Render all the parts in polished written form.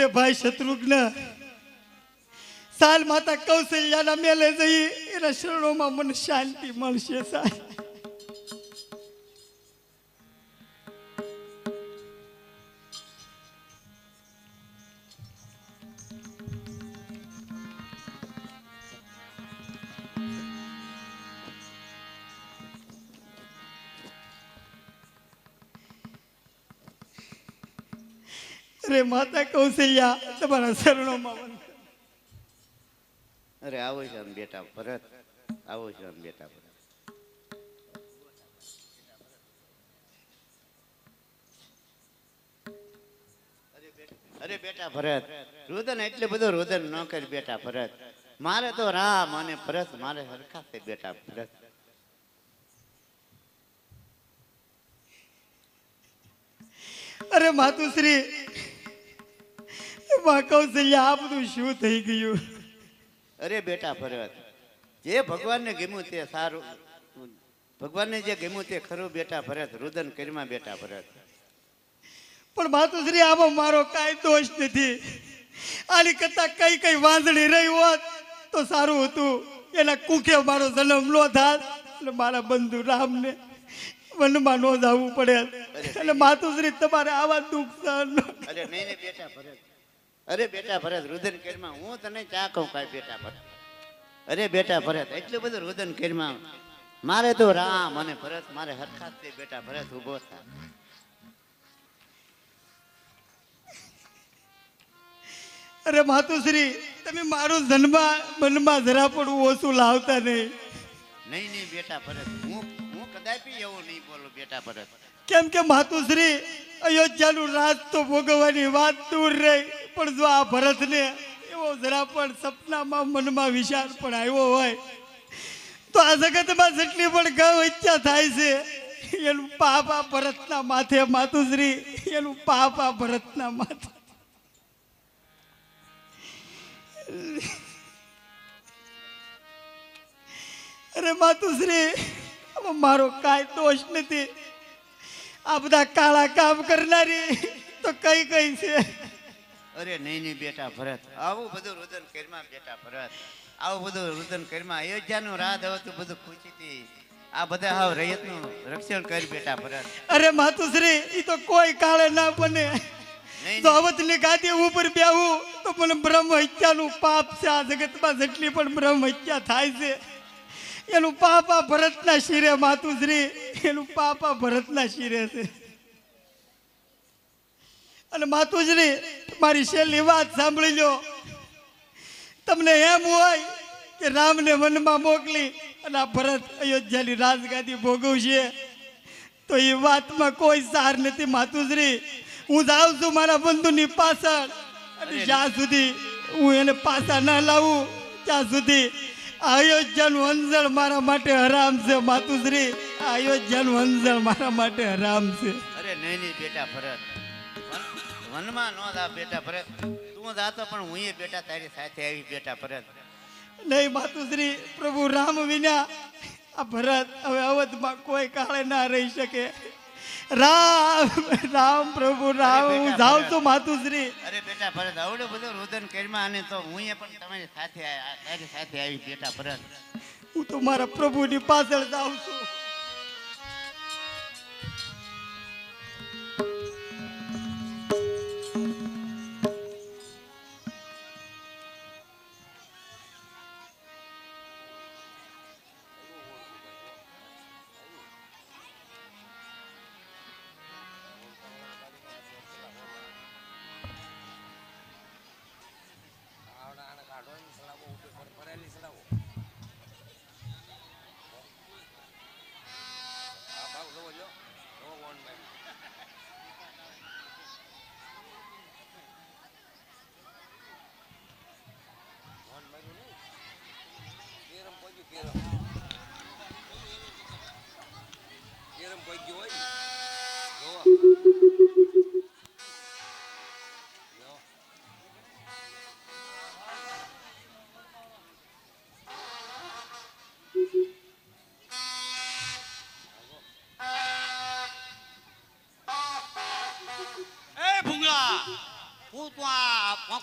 અરે ભાઈ શત્રુઘ્ન, સાલ માતા કૌશલ્યાના મેલે જઈ એના શરણોમાં મને શાંતિ મળશે સાહેબ. અરે માતા કૌશલ્યા તમારા શરણોમાં વંદન. અરે આવો છે બેટા ભરત, આવો છે બેટા ભરત. અરે બેટા ભરત, રુદન એટલે બધું રુદન ન કર બેટા ભરત. મારે તો રામ અને ભરત મારે હરખા છે બેટા ભરત. અરે માતુશ્રી, માં કૌશલ્યા આ બધું શું થઈ ગયું? અરે બેટા ભરત, જે ભગવાનને ગમ્યું તે સારું, ભગવાનને જે ગમ્યું તે ખરું બેટા ભરત. રુદન કરીમાં બેટા ભરત. પણ માતુશ્રી આમાં મારો કાંઈ દોષ નથી. આની કરતા કઈ કઈ વાંદળી રહી હોત તો સારું હતું. એના કુખે મારો જન્મ નો થાત એટલે મારા બંધુ રામને વનમાં ન જવું પડે. એટલે માતુશ્રી તમારે આવા દુઃખ સહન ન. અરે નહીં નહીં બેટા ભરત, અરે બેટા ભરત રુદન કરીમાં હું તને ચા કહું કાંઈ બેટા ભરત. અરે બેટા ભરત એટલું બધું રુદન કરીમાં મારે તો રામ અને ભરત મારે હરખા જ છે બેટા ભરત. ઉભો થા. અરે માતુશ્રી, તમે મારું જન્મ મનમાં જરા પણ ઓછું લાવતા નહીં. નહીં નહીં બેટા ભરત, હું કદાપી એવું નહીં બોલું બેટા ભરત. કેમ કે માતુશ્રી, અયોધ્યાનું રાજ તો ભોગવવાની વાત દૂર રહી, પણ જો આ ભરતને એવો જરા પણ સપનામાં મનમાં વિચાર પણ આવ્યો હોય તો આ જગતમાં જેટલી પણ ગૌ હત્યા થાય છે એનું પાપ આ ભરતના માથે. માતુશ્રી, એનું પાપ આ ભરતના માથે. અરે માતુશ્રી, મારો કાંઈ દોષ નથી. આ બધા કાળા કામ કરનારી તો કઈ કઈ છે. અરે નહીં નહીં બેટા ભરત, આવું બધું રુદન કરીમાં બેટા ભરત, આવું બધું રુદન કરીમાં અયોધ્યાનું રાજ હવે તું બધું ખુશીથી આ બધા હાવ રૈયતનું રક્ષણ કરી બેટા ભરત. અરે માતુશ્રી, એ તો કોઈ કાળે ના બને. તો અવધની ગાદી ઉપર બેહું તો મને બ્રહ્મ હત્યાનું પાપ છે. આ જગતમાં જેટલી પણ બ્રહ્મ હત્યા થાય છે એનું પાપ આ ભરતના શિરે. માતુશ્રી, એનું પાપ આ ભરતના શિરે છે. અને માતુશ્રી, મારી છેલ્લી વાત સાંભળી લો. તમને એમ હોય કે રામને વનમાં મોકલી અને આ ભરત અયોધ્યાની રાજગાદી ભોગવશે તો એ વાતમાં કોઈ સાર નથી. માતુશ્રી, હું જાઉં છું મારા બંધુની પાછળ, અને જ્યાં સુધી હું એને પાછા ના લાવું ત્યાં સુધી અયોધ્યાનું અંજળ મારા માટે હરામ છે. માતુશ્રી, અયોધ્યાનું અંજળ મારા માટે હરામ છે. અરે નહીં નહીં બેટા ભરત, વનમાં નો જા બેટા ભરત. તું જાતો પણ હું એ બેટા તારી સાથે આવી બેટા ભરત. નહીં માતુશ્રી, પ્રભુ રામ વિના આ ભરત હવે અવધમાં કોઈ કાળે ના રહી શકે. રામ રામ પ્રભુ રામ. હું જાઉં છું માતુશ્રી. અરે બેટા ભરત, આવડે બધું રુદન કરીમાં અને તો હું એ પણ તમારી સાથે તારી સાથે આવી બેટા ભરત. હું તો મારા પ્રભુની પાછળ જાઉં છું.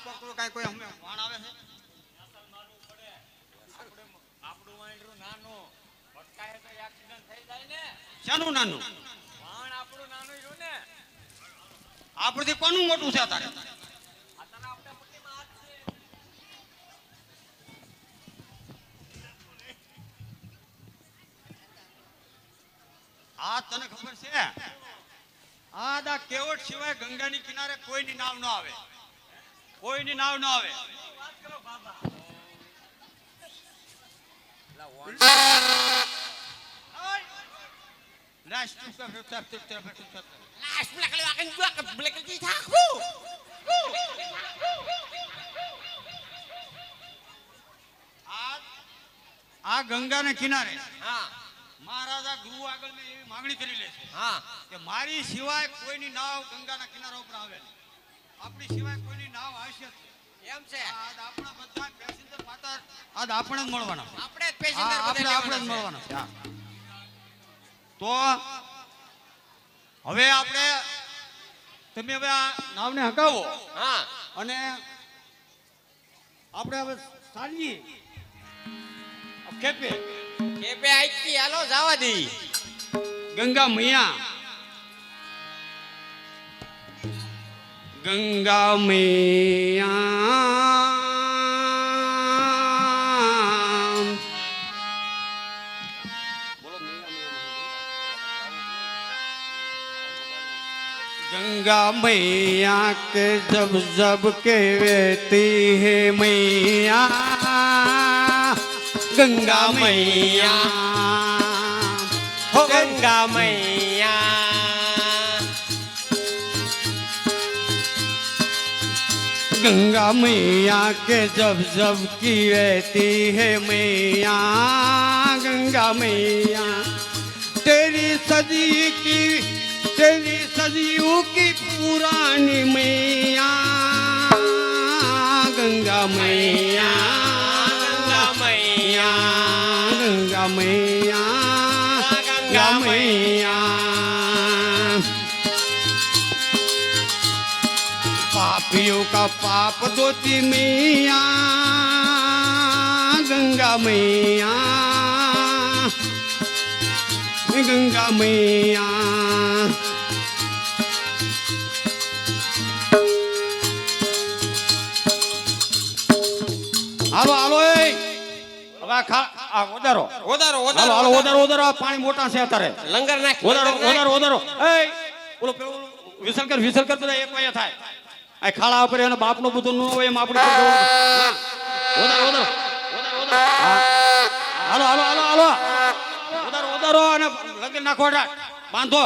પકડો કાંઈ કોઈ અમે વાણ આવે છે આપણું વાંદરું નાનું ભટકાય તો એક્સિડન્ટ થઈ જાય ને. શાનું નાનું વાણ આપણું નાનું રહ્યું ને. આપણથી કોનું મોટું છે તારે અત્યારે આપણે મુઠ્ઠીમાં હાથ છે. આ તને ખબર છે આ દા કેવટ સિવાય ગંગાની કિનારે કોઈની નાવ ન આવે કોઈની નાવ ન આવે વાત કરો બાબા. આ ગંગાને કિનારે હા મહારાજા ગુરુ આગળ મેં એવી માંગણી કરી લે છે હા કે મારી સિવાય કોઈની નાવ ગંગાના કિનારા ઉપર આવે નહીં. આપણી સિવાય કોઈની નાવ આવશે જ નહીં. એમ છે. આજ આપણા બધા પેસેન્જર માતા આજ આપણે જ મળવાના છે. આપણે જ હા, પેસેન્જર આપણે આપણે જ મળવાના છે. હા. તો હવે આપણે તમે હવે આ નાવને હકાવો હા અને આપણે હવે ચાલીએ ખેપે કે બે આઈકી હાલો જવા દી. ગંગા મૈયા ગંગા મૈયા गंगा मैया के जब जब के बहती है मैया गंगा मैया હો ગંગા મૈયા. गंगा मैया के जब जब की बहती है मैया गंगा मैया तेरी सदियों की पुरानी मैया गंगा मैया ગંગા મૈયા. गंगा मैया गंगा मैया पापियों का पाप धोती मैया गंगा मैया गंगा मैया હાલો હાલો એ હવે આ વધારો વધારો હાલો હાલો વધારો વધારો આ પાણી મોટા છે અત્યારે લંગર નાખ. વધારો વધારો વધારો એ ઓલો પેલું વિસલ કર બધા એક વાયા થાય આ ખાડા ઉપર એનો બાપનું બધું ન હોય એમ આપણે વધારો વધારો હાલો હાલો હાલો હાલો વધારો વધારો અને લંગર નાખો બાંધો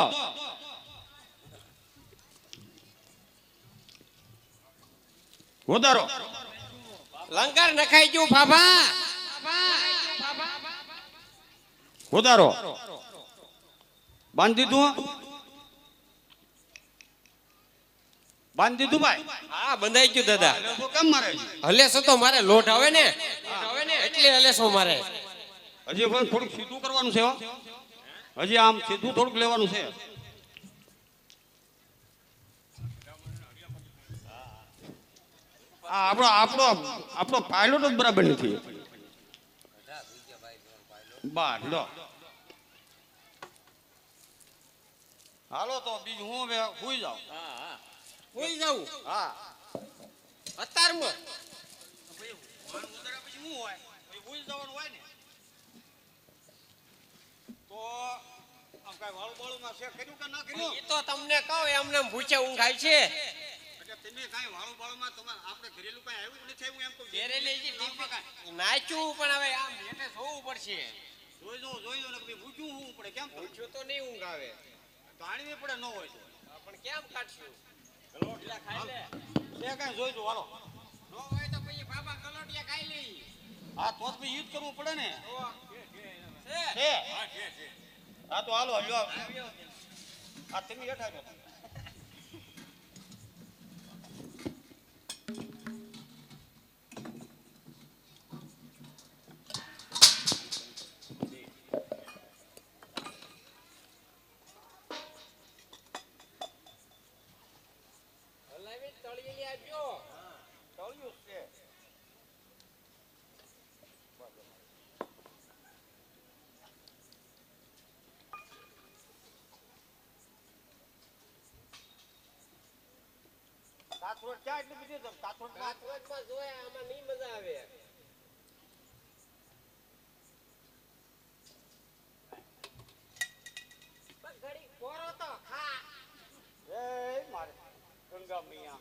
વધારો લંગર નખાઈ ગયું બાબા. વધારો બાંધી દીધું બાંધી દીધું ભાઈ હા બંધાઈ ગયું દાદા. તો કેમ મારે હલેસો તો મારે લોટ આવે ને એટલે હલેસો મારે. હજી પણ થોડુંક સીધું કરવાનું છે હો. હજી આમ સીધું થોડુંક લેવાનું છે આ આપણો આપણો આપણો પાયલોટ જ બરાબર નથી બાર લો હાલો તો બીજું હું હવે સુઈ જાઉં હોઈ જાવું હા અત્યારમાં પછી શું હોય પછી સુઈ જવાનું હોય ને તો આમ કાંઈ વાળું બાળુમાં છે કર્યું કે ના કર્યું એ તો તમને કહું એમને ભૂચે ઊંઘ આવી છે. એટલે તમે કાંઈ વાળું બાળુમાં તમારે આપણે ઘરેલું કાંઈ આવ્યું નથી આવ્યું એમ કહું ઘેરેલી જે ટીપી નાચ્યું પણ હવે આમ હેઠે જોવું પડશે. જોઈ દો ને કે ભૂખ્યું હોવું પડે કેમ ભૂચ્યું તો નહીં ઊંઘ આવે પાણી પડે ન હોય તો પણ કેમ કાઢશું? ગલોટિયા ખાઈ લે. એ કાંઈ જોઈ દો હાલો ન હોય તો પછી બાબા ગલોટિયા ખાઈ લઈ. હા તો જ પછી ઈ જ કરવું પડે ને છે? છે હા તો હાલો લ્યો આ તમે હેઠા જો હલાવી તળિયેલી આપજો. કાથરોડ ક્યાં એટલું બધું કાથરોડ કાથરોડમાં જોયા આમાં નહીં મજા આવે બસ ઘડી કોરો તો ખા એ મારે ગંગા મૈયા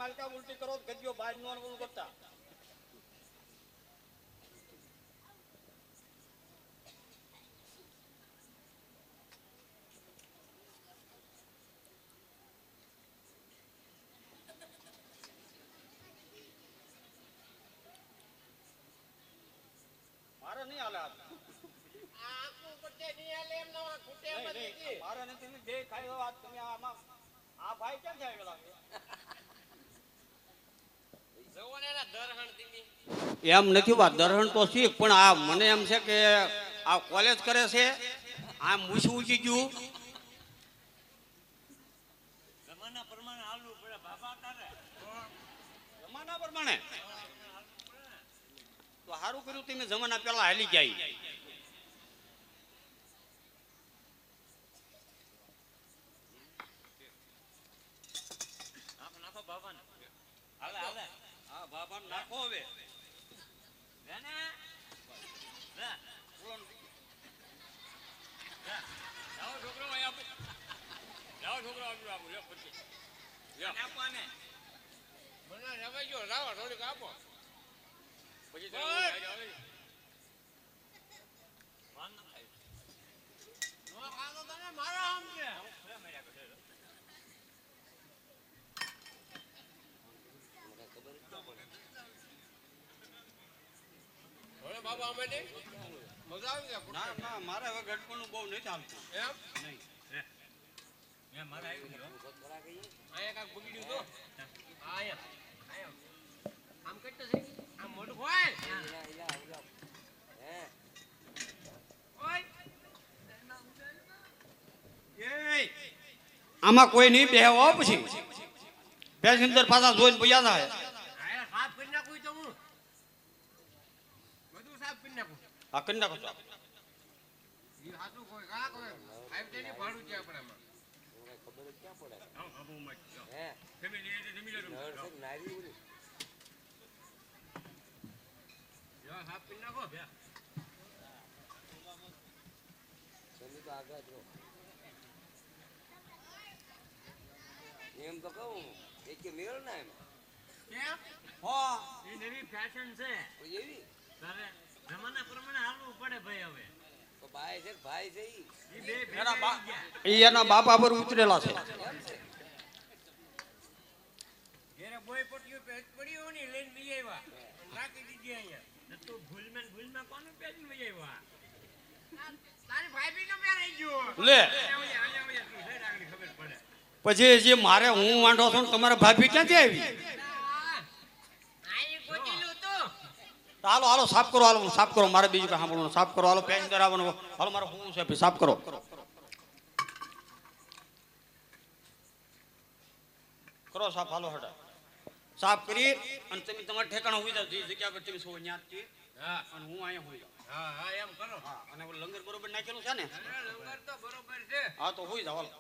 માલકા ઉલટી કરો તો ગજ્યો બહાર નો બોલ કરતા મારે નહીં હાલે આ આખું પટ્ટે નહીં આલે એમ નવા ખૂટે એમ જ નથી. મારે નથી તમે બે ખાયો આ તમે આમાં આ ભાઈ ક્યાં જાય પેલા જવો ને એના દરહણ દીની. એમ નથી વાત દરહણ તો શીખ પણ આ મને એમ છે કે આ કોલેજ કરે છે આ મૂછું ઊંચી ગયું જમાના પ્રમાણે હાલવું પડે બાબા તારે. જમાના પ્રમાણે તો સારું કર્યું તમે જમાના પેલા હાલી જાય નાખો નાખો બાબાને. હાલે હાલે. હા બાબા નાખો હવે હે ને? લે. જાઓ છોકરો અહીં આપો. જાઓ છોકરો આપો આપો લે પછી. આપો આને. મને રવાઈ ગયો લાવો થોડીક આપો. પછી જાઓ આવે. વાન ના થાય. નો ખાતો તને મારા આમ છે. હવે બાબા અમે નહીં મજા આવી જાય. ના ના મારે હવે ગડપણનું બહુ નહીં ચાલતું એમ નહીં મેં મારે આવી ગયો અહીંયા કાંક બગડ્યું તો અહીંયા આમ કરતો છે આમ મોઢું ખોય ઓય આમાં કોઈ નહીં બેહવો પછી પેસેન્જર પાછા જોઈને પૈયા થાય આયા સાફ કરી નાખું તો હું બધું સાફ કરી નાખું. આ કરી નાખો છો. ઈ હાચું કોઈ કા કોઈ ફાઈવ ટેની ભાડું છે આપણામાં ખબર જ ક્યાં પડે હા બાબુ મત હે જમી લે જમી લે નારી ઉરી યો સાફ કરી નાખો બે જમી તો આગળ જો એમ તો કહું એક કે મેળ ના એમ કેમ હા એ નવી ફેશન છે એવી તારે જમાના પ્રમાણે હાલવું પડે ભાઈ હવે તો ભાઈ છે ઈ બે એના બા ઈ એના બાપા પર ઉતરેલા છે ઘેરે બોય પટ્યું પેજ પડ્યું ને લઈને લઈ આવ્યા રાખી દીધી અહીંયા તો ભૂલમાં કોને પેજ લઈ આવ્યા તારી ભાઈ નો મેરાઈ ગયો લે અહીંયા તું છે આગળ ખબર પડે પછી જે મારે હું વાંઢો છું ને તમારા ભાભી ક્યાંથી આવી આઈ ગોતીલું તો હાલો હાલો સાફ કરો હાલો સાફ કરો મારે બીજું કઈ સાંભળવાનું સાફ કરો હાલો પેસેન્જર આવવાનું હાલો મારે હું છે સાફ કરો કરો સાફ હાલો હટા સાફ કરી અને તમે તમારા ઠેકાણા હોઈ જાવ જે જગ્યા પર તમે સો ન્યાથી હા અને હું અહીંયા હોઈ જાઉં હા એમ કરો હા અને ઓલું લંગર બરોબર નાખેલું છે ને લંગર તો બરોબર છે હા તો હોઈ જાવ હાલો